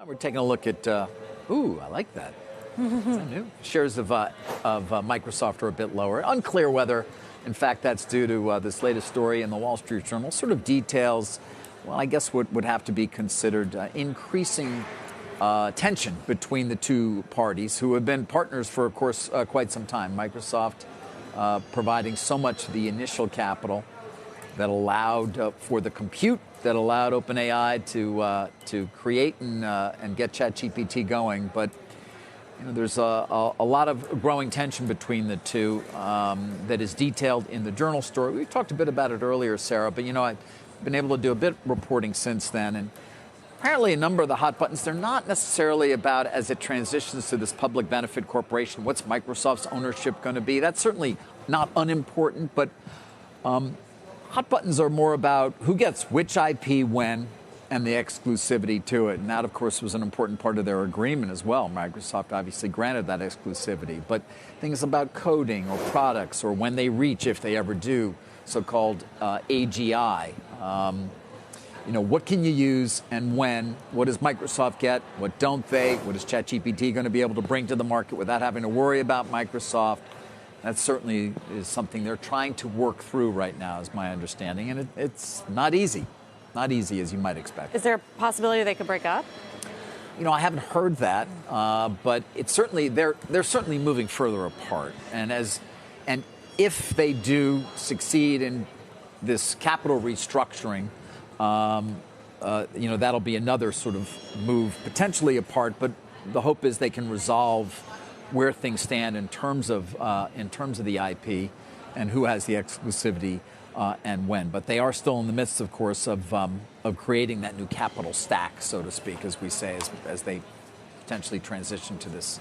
We're taking a look at, ooh, I like that. Is that new? Shares of Microsoft are a bit lower. Unclear whether, in fact, that's due to this latest story in the Wall Street Journal. Sort of details, well, I guess what would have to be considered increasing tension between the two parties who have been partners for, of course, quite some time. Microsoft providing so much of the initial capital that allowed for the compute that allowed OpenAI to create and get ChatGPT going. But there's a lot of growing tension between the two that is detailed in the Journal story. We talked a bit about it earlier, Sarah, but I've been able to do a bit of reporting since then. And apparently a number of the hot buttons, they're not necessarily about, as it transitions to this public benefit corporation, what's Microsoft's ownership going to be? That's certainly not unimportant, but hot buttons are more about who gets which IP when and the exclusivity to it. And that, of course, was an important part of their agreement as well. Microsoft obviously granted that exclusivity. But things about coding or products or when they reach, if they ever do, so-called AGI. What can you use and when? What does Microsoft get? What don't they? What is ChatGPT going to be able to bring to the market without having to worry about Microsoft? That certainly is something they're trying to work through right now, is my understanding. And it's not easy. Not easy, as you might expect. Is there a possibility they could break up? I haven't heard that, but it's certainly they're certainly moving further apart. And if they do succeed in this capital restructuring, that'll be another sort of move potentially apart. But the hope is they can resolve where things stand in terms of the IP and who has the exclusivity and when. But they are still in the midst, of course, of creating that new capital stack, so to speak, as we say, as they potentially transition to this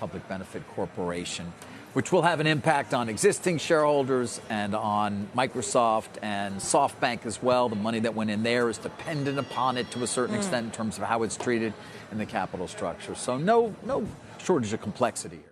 public benefit corporation, which will have an impact on existing shareholders and on Microsoft and SoftBank as well. The money that went in there is dependent upon it to a certain extent in terms of how it's treated in the capital structure. So no shortage of complexity here.